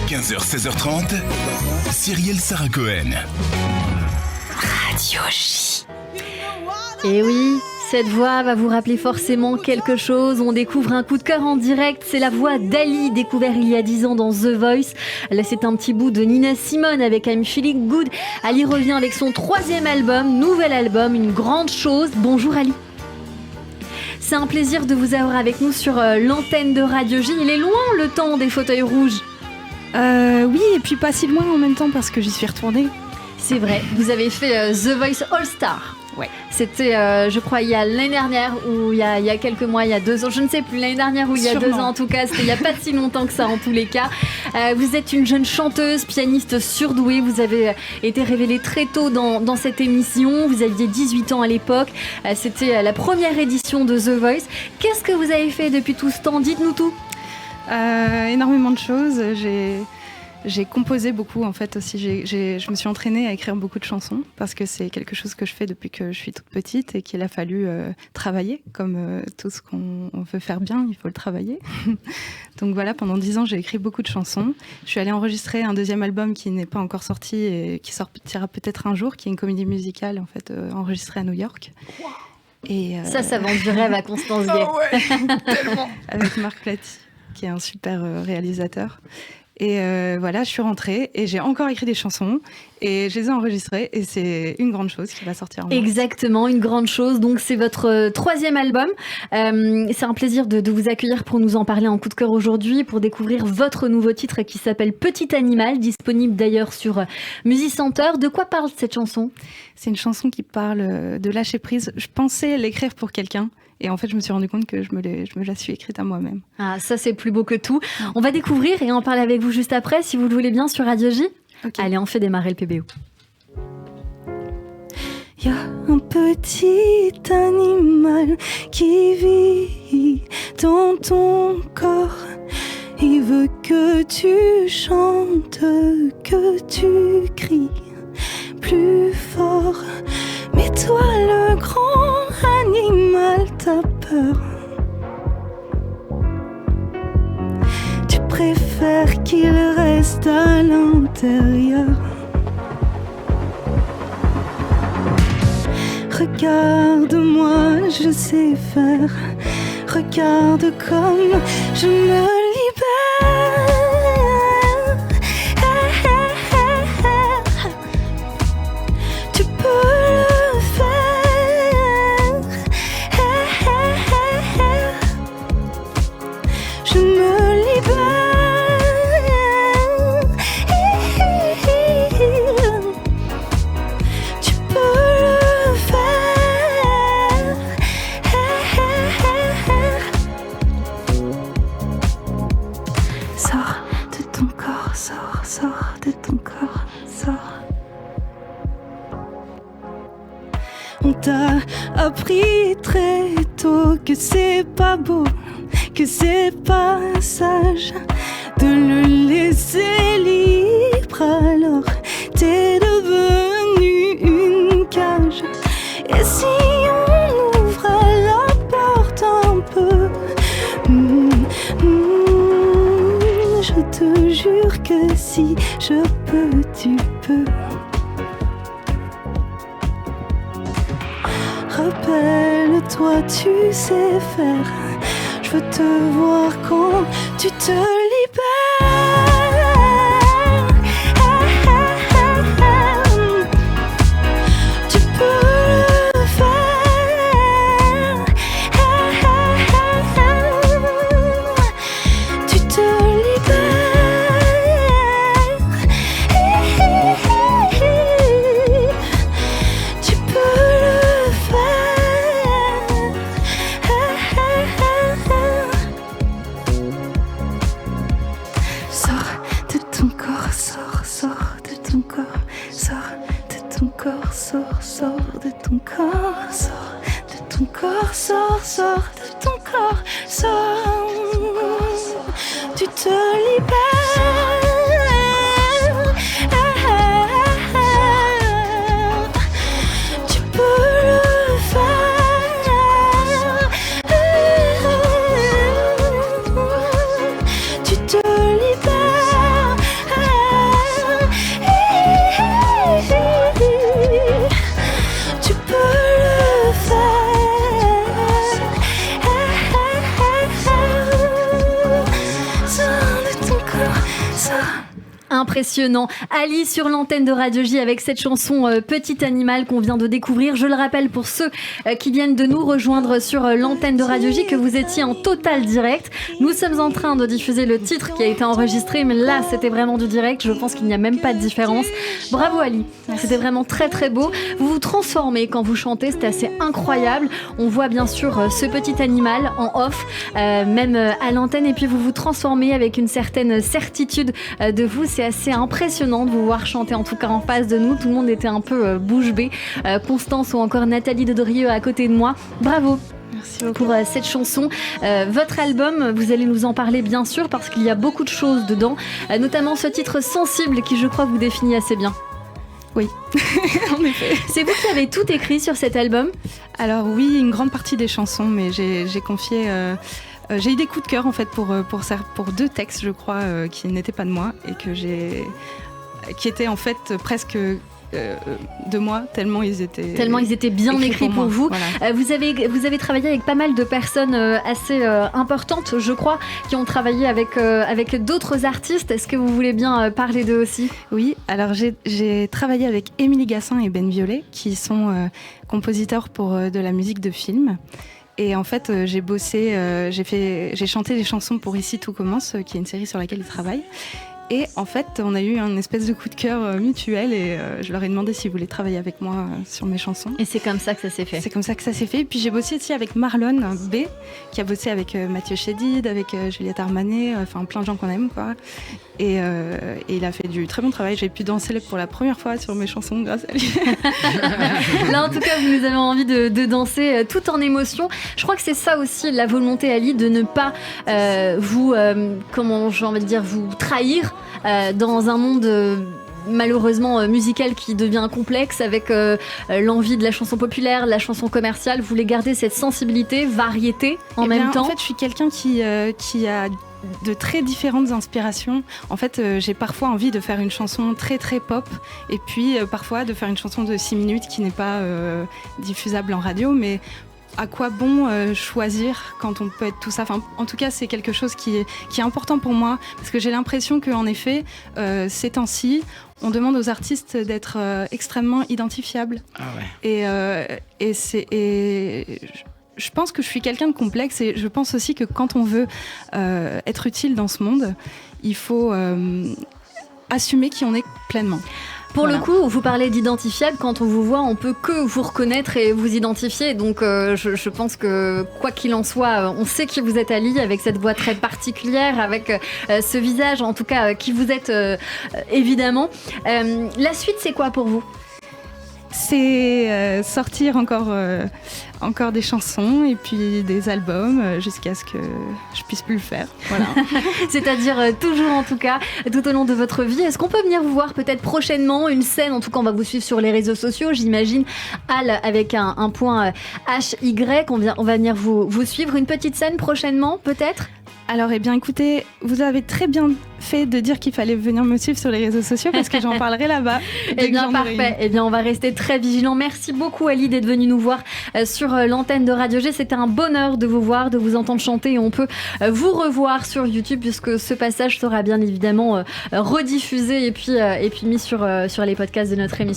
15h, 16h30, Cyrielle Sarah Cohen. Radio J. Et oui, cette voix va vous rappeler forcément quelque chose. On découvre un coup de cœur en direct. C'est la voix d'Ali, découvert il y a 10 ans dans The Voice. Là, c'est un petit bout de Nina Simone avec I'm Feeling Good. Ali revient avec son 3e album, nouvel album, une grande chose. Bonjour Ali. C'est un plaisir de vous avoir avec nous sur l'antenne de Radio J. Il est loin le temps des fauteuils rouges. Oui, et puis pas si loin en même temps parce que j'y suis retournée. C'est vrai, vous avez fait The Voice All Star. Ouais. C'était, je crois, il y a l'année dernière ou il y a quelques mois, il y a 2 ans, je ne sais plus, l'année dernière ou il y a Sûrement. 2 ans en tout cas, c'était il n'y a pas si longtemps que ça en tous les cas. Vous êtes une jeune chanteuse, pianiste surdouée, vous avez été révélée très tôt dans cette émission, vous aviez 18 ans à l'époque, c'était la première édition de The Voice. Qu'est-ce que vous avez fait depuis tout ce temps? Dites-nous tout. Énormément de choses. J'ai composé beaucoup en fait aussi. Je me suis entraînée à écrire beaucoup de chansons parce que c'est quelque chose que je fais depuis que je suis toute petite et qu'il a fallu travailler. Comme tout ce qu'on veut faire bien, il faut le travailler. Donc voilà, pendant 10 ans, j'ai écrit beaucoup de chansons. Je suis allée enregistrer un 2e album qui n'est pas encore sorti et qui sortira peut-être un jour, qui est une comédie musicale en fait enregistrée à New York. Et, Ça vend du rêve à Constance Gay. Oh ouais, tellement. Avec Marc Platy, qui est un super réalisateur. Et voilà, je suis rentrée et j'ai encore écrit des chansons et je les ai enregistrées et c'est une grande chose qui va sortir en mars. Exactement, une grande chose. Donc c'est votre 3e album. C'est un plaisir de vous accueillir pour nous en parler en coup de cœur aujourd'hui, pour découvrir votre nouveau titre qui s'appelle Petit Animal, disponible d'ailleurs sur Musicenter. De quoi parle cette chanson? C'est une chanson qui parle de lâcher prise. Je pensais l'écrire pour quelqu'un. Et en fait, je me suis rendu compte que je me la suis écrite à moi-même. Ah, ça, c'est plus beau que tout. On va découvrir et en parler avec vous juste après, si vous le voulez bien, sur Radio J. Okay. Allez, on fait démarrer le PBO. Y a un petit animal qui vit dans ton corps. Il veut que tu chantes, que tu cries plus fort. Mais toi, le grand animal, t'as peur. Tu préfères qu'il reste à l'intérieur. Regarde-moi, je sais faire. Regarde comme je me libère. Tu peux le faire. Je me libère. Tu peux le faire. Sors de ton corps, sors de ton corps, sors. On t'a appris très tôt que c'est pas beau, que c'est pas sage de le laisser libre. Alors t'es devenu une cage. Et si on ouvre la porte un peu, je te jure que si je peux, tu peux. Rappelle-toi, tu sais faire. Je veux te voir quand tu te libères. Tu peux le faire. Tu te libères. Tu peux le faire. Sors de ton corps, sors de ton corps, sors de ton corps, sors de ton corps, sors de ton corps, sors de ton corps, sors. Tu te libères. Tu peux le faire. Tu te libères. ça. Impressionnant. Ali sur l'antenne de Radio J avec cette chanson Petit Animal qu'on vient de découvrir. Je le rappelle pour ceux qui viennent de nous rejoindre sur l'antenne de Radio J que vous étiez en total direct. Nous sommes en train de diffuser le titre qui a été enregistré, mais là c'était vraiment du direct. Je pense qu'il n'y a même pas de différence. Bravo Ali. Merci. C'était vraiment très très beau. Vous vous transformez quand vous chantez, c'est assez incroyable. On voit bien sûr ce petit animal en off, même à l'antenne, et puis vous vous transformez avec une certaine certitude de vous. C'est assez impressionnant de vous voir chanter, en tout cas en face de nous. Tout le monde était un peu bouche bée. Constance ou encore Nathalie Dedrieux à côté de moi. Bravo. Merci beaucoup. Pour cette chanson. Votre album, vous allez nous en parler bien sûr parce qu'il y a beaucoup de choses dedans, notamment ce titre Sensible qui je crois vous définit assez bien. Oui, en effet. C'est vous qui avez tout écrit sur cet album ? Alors oui, une grande partie des chansons, mais j'ai confié... j'ai eu des coups de cœur en fait pour 2 textes, je crois, qui n'étaient pas de moi et qui étaient en fait presque de moi, tellement ils étaient bien écrits pour vous. Voilà. Vous avez travaillé avec pas mal de personnes assez importantes, je crois, qui ont travaillé avec d'autres artistes. Est-ce que vous voulez bien parler d'eux aussi ? Oui, alors j'ai travaillé avec Émilie Gassin et Ben Violet, qui sont compositeurs pour de la musique de film. Et en fait, j'ai chanté des chansons pour Ici tout commence, qui est une série sur laquelle ils travaillent. Et en fait, on a eu un espèce de coup de cœur mutuel et je leur ai demandé s'ils voulaient travailler avec moi sur mes chansons. Et c'est comme ça que ça s'est fait. C'est comme ça que ça s'est fait. Et puis j'ai bossé aussi avec Marlon B, qui a bossé avec Mathieu Chédid, avec Juliette Armanet, enfin plein de gens qu'on aime, quoi. Et il a fait du très bon travail. J'ai pu danser pour la première fois sur mes chansons grâce à lui. Là, en tout cas, vous nous avez envie de danser tout en émotion. Je crois que c'est ça aussi la volonté, Ali, de ne pas vous trahir dans un monde malheureusement musical qui devient complexe avec l'envie de la chanson populaire, la chanson commerciale. Vous voulez garder cette sensibilité, variété en même temps. En fait, je suis quelqu'un qui a de très différentes inspirations. En fait, j'ai parfois envie de faire une chanson très très pop et puis parfois de faire une chanson de 6 minutes qui n'est pas diffusable en radio, mais à quoi bon choisir quand on peut être tout ça. Enfin, en tout cas, c'est quelque chose qui est important pour moi parce que j'ai l'impression qu'en effet, ces temps-ci, on demande aux artistes d'être extrêmement identifiables. Ah ouais. Je pense que je suis quelqu'un de complexe et je pense aussi que quand on veut être utile dans ce monde, il faut assumer qui on est pleinement. Pour le coup, vous parlez d'identifiable, quand on vous voit, on peut que vous reconnaître et vous identifier. Donc je pense que quoi qu'il en soit, on sait qui vous êtes, Ali, avec cette voix très particulière, avec ce visage en tout cas qui vous êtes évidemment. La suite, c'est quoi pour vous ? C'est sortir encore des chansons et puis des albums jusqu'à ce que je puisse plus le faire. Voilà. C'est-à-dire toujours en tout cas, tout au long de votre vie. Est-ce qu'on peut venir vous voir peut-être prochainement, une scène? En tout cas, on va vous suivre sur les réseaux sociaux, j'imagine. Al avec un point HY, on va venir vous suivre. Une petite scène prochainement peut-être? Alors, eh bien, écoutez, vous avez très bien fait de dire qu'il fallait venir me suivre sur les réseaux sociaux parce que j'en parlerai là-bas. Eh bien, parfait. Eh bien, on va rester très vigilants. Merci beaucoup, Ali, d'être venue nous voir sur l'antenne de Radio G. C'était un bonheur de vous voir, de vous entendre chanter et on peut vous revoir sur YouTube puisque ce passage sera bien évidemment rediffusé et puis mis sur les podcasts de notre émission.